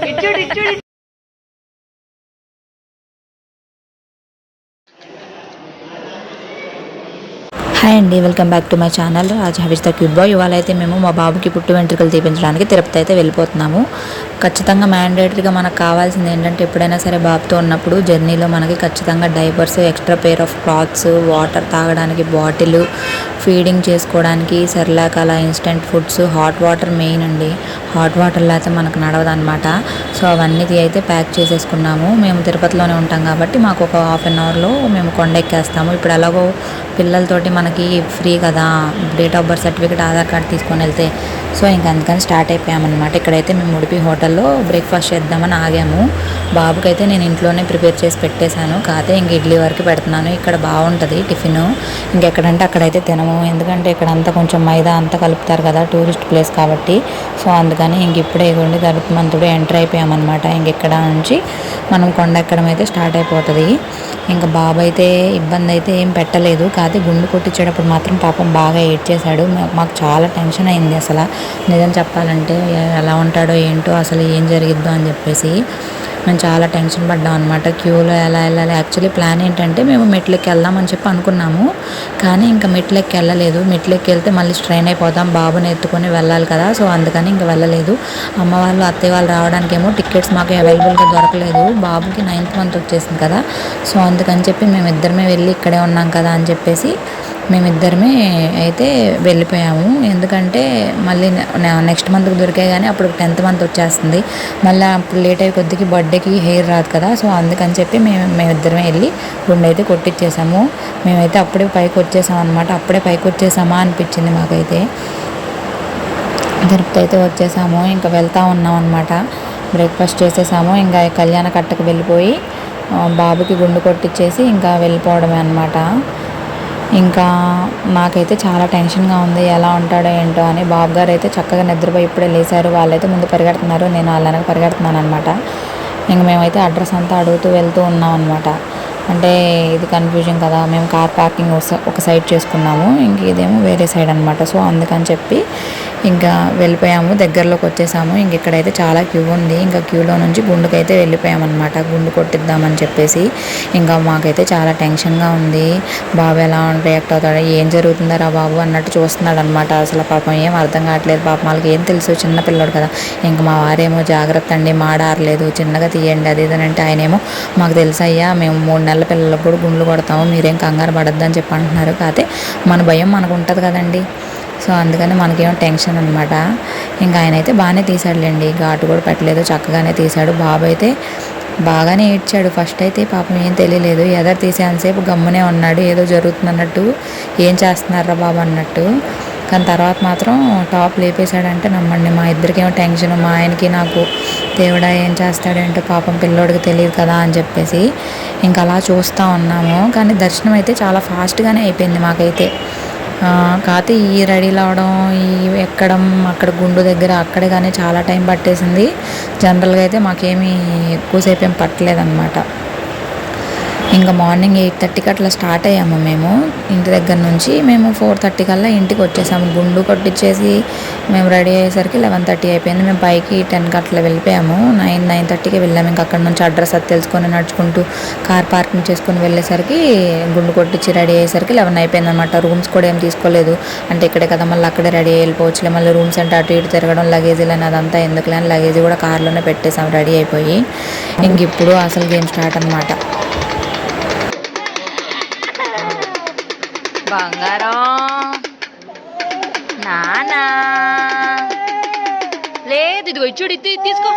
ఇచ్చుడు ఇచ్చుడు. హాయ్ అండి, welcome back to my channel Raj Havish the cute boy. ఇవాళ అయితే మేము మా బాబుకి పుట్టు వెంట్రుకలు తీపించడానికి తిరుపతి అయితే వెళ్ళిపోతున్నాము. ఖచ్చితంగా మ్యాండేటరీగా మనకు కావాల్సింది ఏంటంటే ఎప్పుడైనా సరే బాబుతో ఉన్నప్పుడు జర్నీలో మనకి ఖచ్చితంగా diapers, extra pair of clothes, water తాగడానికి బాటిల్, ఫీడింగ్ చేసుకోవడానికి సెర్లాక్, అలా instant foods, hot water main అండి. హాట్ వాటర్ లేకపోతే మనకు నడవదు అనమాట. సో అవన్నీ అయితే ప్యాక్ చేసేసుకున్నాము. మేము తిరుపతిలోనే ఉంటాం కాబట్టి మాకు ఒక హాఫ్ అన్ అవర్లో మేము కొండ ఎక్కేస్తాము. ఇప్పుడు ఎలాగో పిల్లలతోటి మనకి ఫ్రీ కదా, date of birth certificate, Aadhaar card తీసుకొని వెళ్తే. సో ఇంక అందుకని స్టార్ట్ అయిపోయామన్నమాట. ఇక్కడైతే మేము ఉడిపి హోటల్లో బ్రేక్ఫాస్ట్ చేద్దామని ఆగాము. బాబుకైతే నేను ఇంట్లోనే ప్రిపేర్ చేసి పెట్టేశాను. కాకపోతే ఇంక ఇడ్లీ వరకు పెడుతున్నాను. ఇక్కడ బాగుంటుంది టిఫిన్. ఇంకెక్కడంటే అక్కడైతే తినము, ఎందుకంటే ఇక్కడ అంతా కొంచెం మైదా అంతా కలుపుతారు కదా, టూరిస్ట్ ప్లేస్ కాబట్టి. సో అందుకని ఇంక ఇప్పుడే ఇవ్వండి గరుత్మంతుడు ఎంటర్ అయిపోయామన్నమాట. ఇంకెక్కడ నుంచి మనం కొండ ఎక్కడం అయితే స్టార్ట్ అయిపోతుంది. ఇంకా బాబు అయితే ఇబ్బంది అయితే ఏం పెట్టలేదు, కాకపోతే గుండు కొట్టించేటప్పుడు మాత్రం పాపం బాగా ఏడ్చేశాడు. మాకు చాలా టెన్షన్ అయింది అసలు, నిజం చెప్పాలంటే ఎలా ఉంటాడో ఏంటో, అసలు ఏం జరిగిద్దో అని చెప్పేసి మేము చాలా టెన్షన్ పడ్డాం అనమాట. క్యూలో ఎలా వెళ్ళాలి. యాక్చువల్లీ ప్లాన్ ఏంటంటే మేము మెట్లెక్కి వెళ్దామని చెప్పి అనుకున్నాము, కానీ ఇంకా మెట్లెక్కి వెళ్ళలేదు. మెట్లెక్కి వెళ్తే మళ్ళీ స్ట్రెయిన్ అయిపోతాం, బాబుని ఎత్తుకొని వెళ్ళాలి కదా. సో అందుకని ఇంకా వెళ్ళలేదు. అమ్మ వాళ్ళు, అత్తయ్య వాళ్ళు రావడానికేమో టికెట్స్ మాకు అవైలబుల్గా దొరకలేదు. బాబుకి 9th మంత్ వచ్చేసింది కదా. సో అందుకని చెప్పి మేమిద్దరమే వెళ్ళి ఇక్కడే ఉన్నాం కదా అని చెప్పేసి మేమిద్దరమే అయితే వెళ్ళిపోయాము. ఎందుకంటే మళ్ళీ నెక్స్ట్ మంత్కి దొరికాయి, కానీ అప్పుడు 10th మంత్ వచ్చేస్తుంది. మళ్ళీ అప్పుడు లేట్ అయ్యే కొద్దికి బర్త్డేకి హెయిర్ రాదు కదా. సో అందుకని చెప్పి మేమిద్దరమే వెళ్ళి గుండె అయితే కొట్టించేసాము. మేమైతే అప్పుడే పైకి వచ్చేసాం అనమాట. అప్పుడే పైకి వచ్చేసామా అనిపించింది మాకైతే. తిరుపతి అయితే వచ్చేసాము, ఇంకా వెళ్తూ ఉన్నాం అనమాట. బ్రేక్ఫాస్ట్ చేసేసాము, ఇంకా కళ్యాణ కట్టకు వెళ్ళిపోయి బాబుకి గుండు కొట్టించేసి ఇంకా వెళ్ళిపోవడమే అనమాట. ఇంకా నాకైతే చాలా టెన్షన్గా ఉంది, ఎలా ఉంటాడో ఏంటో అని. బాబు గారు అయితే చక్కగా నిద్రపోయి ఇప్పుడే లేచారు. వాళ్ళైతే ముందు పరిగెడుతున్నారు, నేను వాళ్ళని పరిగెడుతున్నాను అనమాట. ఇంక మేమైతే అడ్రస్ అంతా అడుగుతూ వెళ్తూ ఉన్నాం అనమాట. అంటే ఇది కన్ఫ్యూజన్ కదా, మేము కార్ పార్కింగ్ ఒక సైడ్ చేసుకున్నాము, ఇంక ఇదేమో వేరే సైడ్ అనమాట. సో అందుకని చెప్పి ఇంకా వెళ్ళిపోయాము, దగ్గరలోకి వచ్చేసాము. ఇంక ఇక్కడైతే చాలా క్యూ ఉంది. ఇంకా క్యూలో నుంచి గుండుకైతే వెళ్ళిపోయామన్నమాట, గుండు కొట్టిద్దామని చెప్పేసి. ఇంకా మాకైతే చాలా టెన్షన్గా ఉంది. బాబు ఎలా రియాక్ట్ అవుతాడో, ఏం జరుగుతుందా బాబు అన్నట్టు చూస్తున్నాడు అనమాట. అసలు పాపం ఏం అర్థం కావట్లేదు. పాపం వాళ్ళకి ఏం తెలుసు, చిన్న పిల్లడు కదా. ఇంకా మా వారేమో జాగ్రత్త అండి, మాడారలేదు, చిన్నగా తీయండి అది ఇదనంటే, ఆయనేమో మాకు తెలుసయ్యా, మేము 3 నెలల పిల్లలకు కూడా గుండ్లు కొడతాము, మీరేం కంగారు పడద్దని చెప్పి అంటున్నారు. కాకపోతే మన భయం మనకు ఉంటుంది కదండి. సో అందుకని మనకేమో టెన్షన్ అనమాట. ఇంకా ఆయన అయితే బాగానే తీసాడులేండి, ఘాటు కూడా పెట్టలేదు, చక్కగానే తీశాడు. బాబు అయితే బాగానే ఏడ్చాడు. ఫస్ట్ అయితే పాపం ఏం తెలియలేదు, ఎదరు తీసేంతసేపు గమ్మునే ఉన్నాడు, ఏదో జరుగుతుంది అన్నట్టు, ఏం చేస్తున్నారా బాబు అన్నట్టు. కానీ తర్వాత మాత్రం టాప్ లేపేశాడంటే నమ్మండి. మా ఇద్దరికేమో టెన్షన్, మా ఆయనకి నాకు, దేవుడా ఏం చేస్తాడేంటో పాపం పిల్లోడికి తెలియదు కదా అని చెప్పేసి ఇంకా అలా చూస్తూ ఉన్నాము. కానీ దర్శనం అయితే చాలా ఫాస్ట్గానే అయిపోయింది మాకైతే. కాకపోతే ఈ రెడీలు అవడం, ఈ ఎక్కడం, అక్కడ గుండు దగ్గర అక్కడే కానీ చాలా టైం పట్టేసింది. జనరల్గా అయితే మాకేమీ ఎక్కువసేపు ఏం పట్టలేదన్నమాట. ఇంకా మార్నింగ్ 8:30కి అట్లా స్టార్ట్ అయ్యాము మేము ఇంటి దగ్గర నుంచి. మేము 4:30 కల్లా ఇంటికి వచ్చేసాము. గుండు కొట్టించేసి మేము రెడీ అయ్యేసరికి 11:30 అయిపోయింది. మేము పైకి 10కి అట్లా వెళ్ళిపోయాము. 9:30కి వెళ్ళాము. ఇంకా అక్కడ నుంచి అడ్రస్ అది తెలుసుకొని నడుచుకుంటూ కార్ పార్కింగ్ చేసుకొని వెళ్ళేసరికి, గుండు కొట్టించి రెడీ అయ్యేసరికి 11 అయిపోయింది అనమాట. రూమ్స్ కూడా ఏం తీసుకోలేదు, అంటే ఇక్కడే కదా మళ్ళీ అక్కడే రెడీ వెళ్ళిపోవచ్చులే, మళ్ళీ రూమ్స్ అంటే అటు ఇటు తిరగడం, లగేజీలు అని అదంతా ఎందుకులే అని లగేజీ కూడా కార్లోనే పెట్టేసాము రెడీ అయిపోయి. ఇంక ఇప్పుడు అసలు గేమ్ స్టార్ట్ అనమాట. బంగారం నానా లేదు, ఇదిగో ఇచ్చుడు, ఇది తీసుకో,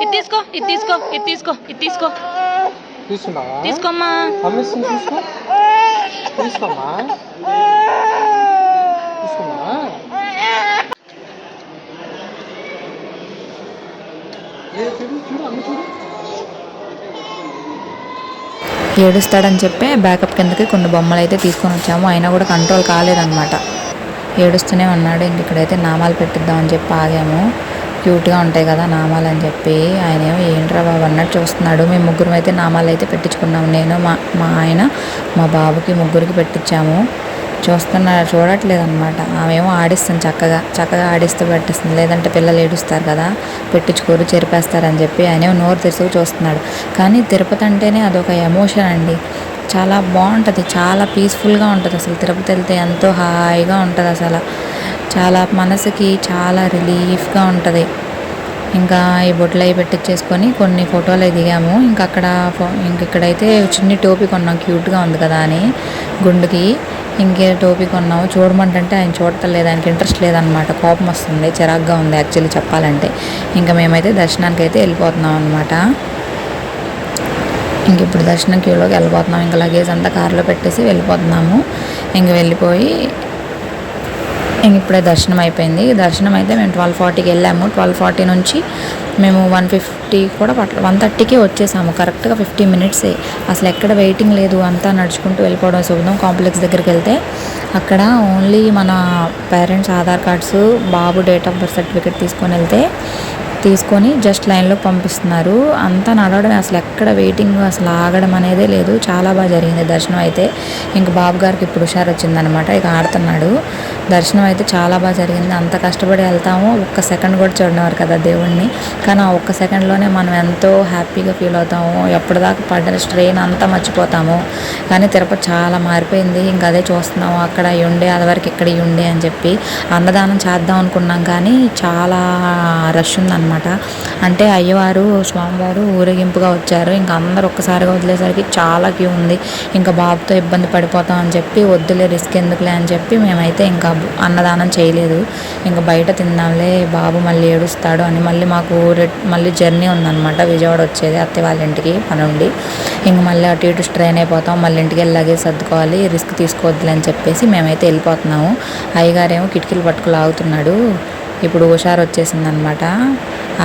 ఇది తీసుకో, ఇది తీసుకో, ఇది తీసుకో, ఇది తీసుకో, తీసుకోమ్మా. ఏడుస్తాడని చెప్పి బ్యాకప్ కిందకి కొన్ని బొమ్మలు అయితే తీసుకొని వచ్చాము. అయినా కూడా కంట్రోల్ కాలేదన్నమాట, ఏడుస్తూనే ఉన్నాడు. ఇంక ఇక్కడైతే నామాలు పెట్టిద్దామని చెప్పి ఆగాము. క్యూట్గా ఉంటాయి కదా నామాలు అని చెప్పి. ఆయన ఏమో ఏంట్రా బాబు అన్నట్టు చూస్తున్నాడు. మేము ముగ్గురం అయితే నామాలు అయితే పెట్టించుకున్నాము. నేను, మా ఆయన, మా బాబుకి, ముగ్గురికి పెట్టించాము. చూడట్లేదు అనమాట. ఆమెమో ఆడిస్తుంది, చక్కగా ఆడిస్తూ పెట్టిస్తుంది. లేదంటే పిల్లలు ఏడుస్తారు కదా, పెట్టించుకోరు, చెరిపేస్తారని చెప్పి ఆయన నోరు తెరుచుకు చూస్తున్నాడు. కానీ తిరుపతి అంటేనే అదొక ఎమోషన్ అండి. చాలా బాగుంటుంది, చాలా పీస్ఫుల్గా ఉంటుంది. అసలు తిరుపతి వెళ్తే ఎంతో హాయిగా ఉంటుంది. అసలు చాలా మనసుకి చాలా రిలీఫ్గా ఉంటుంది. ఇంకా ఈ బొట్లు అవి పెట్టించేసుకొని కొన్ని ఫోటోలు అవి దిగాము. ఇంకా ఇక్కడైతే చిన్ని టోపీ కొన్నాం, క్యూట్గా ఉంది కదా అని గుండుకి. ఇంకే టోపీ కొన్నాము. చూడమంటే ఆయన చూడటలేదు, ఆయనకి ఇంట్రెస్ట్ లేదనమాట. కోపం వస్తుంది, చిరాగ్గా ఉంది యాక్చువల్లీ చెప్పాలంటే. ఇంకా మేమైతే దర్శనానికి అయితే వెళ్ళిపోతున్నాం అనమాట. ఇంక ఇప్పుడు దర్శనం క్యూలోకి వెళ్ళిపోతున్నాం. ఇంకా లగేజ్ అంతా కారులో పెట్టేసి వెళ్ళిపోతున్నాము. ఇంక వెళ్ళిపోయి ఇప్పుడే దర్శనం అయిపోయింది. దర్శనం అయితే మేము 12:40కి వెళ్ళాము. 12:40 నుంచి మేము 1:50 కూడా 1:30కి వచ్చేసాము. కరెక్ట్గా 15 మినిట్సే. అసలు ఎక్కడ వెయిటింగ్ లేదు, అంతా నడుచుకుంటూ వెళ్ళిపోవడం. శుభదం కాంప్లెక్స్ దగ్గరికి వెళ్తే అక్కడ ఓన్లీ మన parents Aadhaar cards, Babu date of birth certificate తీసుకొని జస్ట్ లైన్లో పంపిస్తున్నారు. అంతా నడవడం, అసలు ఎక్కడ వెయిటింగ్, అసలు ఆగడం అనేదే లేదు. చాలా బాగా జరిగింది దర్శనం అయితే. ఇంక బాబు గారికి ఇప్పుడు హుషారు వచ్చిందనమాట, ఇక ఆడుతున్నాడు. దర్శనం అయితే చాలా బాగా జరిగింది. అంత కష్టపడి వెళ్తాము, ఒక్క సెకండ్ కూడా చూడనివారు కదా దేవుణ్ణి. కానీ ఆ ఒక్క సెకండ్లోనే మనం ఎంతో హ్యాపీగా ఫీల్ అవుతాము. ఎప్పటిదాకా పడిన స్ట్రెయిన్ అంతా మర్చిపోతాము. కానీ తిరుపతి చాలా మారిపోయింది. ఇంక అదే చూస్తున్నాము. అక్కడ ఉండే అదివరకు ఇక్కడ ఉండే అని చెప్పి అన్నదానం చేద్దాం అనుకున్నాం, కానీ చాలా రష్ ఉందన్నమాట. అంటే అయ్యవారు స్వామివారు ఊరేగింపుగా వచ్చారు. ఇంకా అందరు ఒక్కసారిగా వదిలేసరికి చాలా క్యూ ఉంది. ఇంకా బాబుతో ఇబ్బంది పడిపోతాం అని చెప్పి వద్దులే, రిస్క్ ఎందుకులే అని చెప్పి మేమైతే ఇంకా అన్నదానం చేయలేదు. ఇంకా బయట తిందాంలే, బాబు మళ్ళీ ఏడుస్తాడు అని. మళ్ళీ జర్నీ ఉందన్నమాట, విజయవాడ వచ్చేది అత్తయ్య వాళ్ళ ఇంటికి పని ఉండి. ఇంక మళ్ళీ అటు ఇటు స్ట్రెయిన్ అయిపోతాం, మళ్ళీ ఇంటికి వెళ్ళాగే సర్దుకోవాలి, రిస్క్ తీసుకోవద్దులే అని చెప్పేసి మేమైతే వెళ్ళిపోతున్నాము. అయ్యగారేమో కిటికీలు పట్టుకు లాగుతున్నాడు. ఇప్పుడు హుషారు వచ్చేసిందనమాట,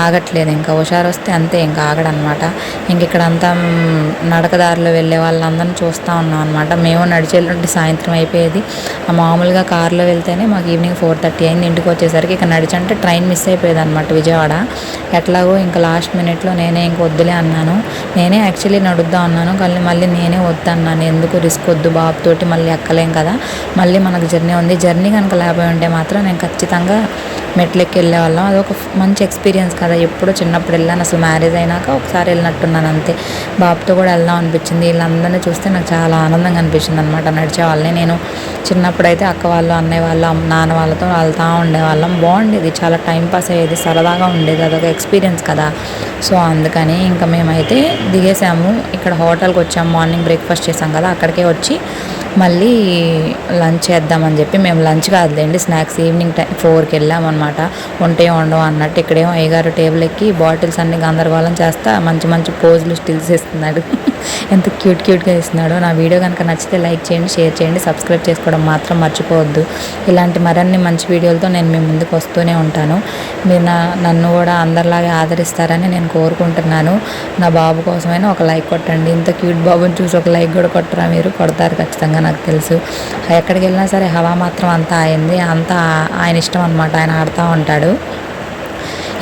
ఆగట్లేదు. ఇంకా హుషారు వస్తే అంతే, ఇంకా ఆగడనమాట. ఇంక ఇక్కడంతా నడకదారిలో వెళ్ళే వాళ్ళందరినీ చూస్తూ ఉన్నాం అనమాట. మేము నడిచేళ్ళంటే సాయంత్రం అయిపోయేది. మామూలుగా కారులో వెళ్తేనే మాకు ఈవినింగ్ 4:30 అయింది. ఇంటికి వచ్చేసరికి ఇక నడిచంటే ట్రైన్ మిస్ అయిపోయేది అనమాట విజయవాడ. ఎట్లాగో ఇంకా లాస్ట్ మినిట్లో నేనే ఇంక వద్దులే అన్నాను. నేనే యాక్చువల్లీ నడుద్దాం అన్నాను, కానీ మళ్ళీ నేనే వద్దన్నాను. ఎందుకు రిస్క్, వద్దు, బాబుతోటి మళ్ళీ ఎక్కలేం కదా, మళ్ళీ మనకు జర్నీ ఉంది. జర్నీ కనుక లేకపోయి ఉంటే మాత్రం నేను ఖచ్చితంగా మెట్లెక్కి వెళ్ళే వాళ్ళం. అదొక మంచి ఎక్స్పీరియన్స్ కదా. ఎప్పుడో చిన్నప్పుడు వెళ్ళాను, అసలు మ్యారేజ్ అయినాక ఒకసారి వెళ్ళినట్టున్నాను అంతే. బాబుతో కూడా వెళ్దాం అనిపించింది. వీళ్ళందరినీ చూస్తే నాకు చాలా ఆనందంగా అనిపించింది అనమాట. నడిచే వాళ్ళని నేను చిన్నప్పుడు అయితే అక్క వాళ్ళు, అన్నయ్య వాళ్ళు, నాన్న వాళ్ళతో వెళ్తూ ఉండేవాళ్ళం. బాగుండేది, చాలా టైంపాస్ అయ్యేది, సరదాగా ఉండేది. అదొక ఎక్స్పీరియన్స్ కదా. సో అందుకని ఇంకా మేమైతే దిగేసాము. ఇక్కడ హోటల్కి వచ్చాము, మార్నింగ్ బ్రేక్ఫాస్ట్ చేసాం కదా, అక్కడికే వచ్చి మళ్ళీ లంచ్ చేద్దామని చెప్పి, మేము లంచ్ కాదులేండి స్నాక్స్, ఈవినింగ్ 4కి వెళ్ళాము అనమాట. వంటే ఉండవు అన్నట్టు. ఇక్కడేమో అయ్యగారు టేబుల్ ఎక్కి బాటిల్స్ అన్ని గందరగోళం చేస్తా మంచి మంచి పోజులు, స్టిల్స్ ఇస్తున్నాడు. ఎంత క్యూట్గా ఇస్తున్నాడు. నా వీడియో కనుక నచ్చితే లైక్ చేయండి, షేర్ చేయండి, సబ్స్క్రైబ్ చేసుకోవడం మాత్రం మర్చిపోవద్దు. ఇలాంటి మరిన్ని మంచి వీడియోలతో నేను మీ ముందుకు వస్తూనే ఉంటాను. మీరు నన్ను కూడా అందరిలాగే ఆదరిస్తారని నేను కోరుకుంటున్నాను. నా బాబు కోసమైనా ఒక లైక్ కొట్టండి. ఇంత క్యూట్ బాబుని చూసి ఒక లైక్ కూడా కొట్టరా మీరు? కొడతారు ఖచ్చితంగా, నాకు తెలుసు. ఎక్కడికి వెళ్ళినా సరే హవా మాత్రం అంతా అయింది, అంతా ఆయన ఇష్టం అనమాట. ఆయన ఆడుతూ ఉంటాడు.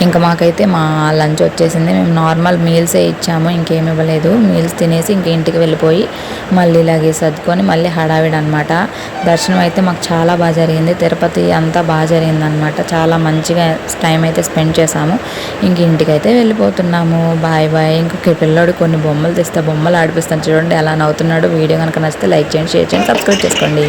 ఇంకా మాకైతే మా లంచ్ వచ్చేసింది. మేము నార్మల్ మీల్సే ఇచ్చాము, ఇంకేమి ఇవ్వలేదు. మీల్స్ తినేసి ఇంక ఇంటికి వెళ్ళిపోయి మళ్ళీ ఇలాగే సర్దుకొని మళ్ళీ హడావిడి అనమాట. దర్శనం అయితే మాకు చాలా బాగా జరిగింది. తిరుపతి అంతా బాగా జరిగింది అనమాట. చాలా మంచిగా టైం అయితే స్పెండ్ చేసాము. ఇంక ఇంటికైతే వెళ్ళిపోతున్నాము. Bye bye. ఇంకొక పిల్లోడు కొన్ని బొమ్మలు తెస్తే బొమ్మలు ఆడిపిస్తాను, చూడండి ఎలా నవ్వుతున్నాడు. వీడియో కనుక నచ్చితే లైక్ చేయండి, షేర్ చేయండి, సబ్స్క్రైబ్ చేసుకోండి.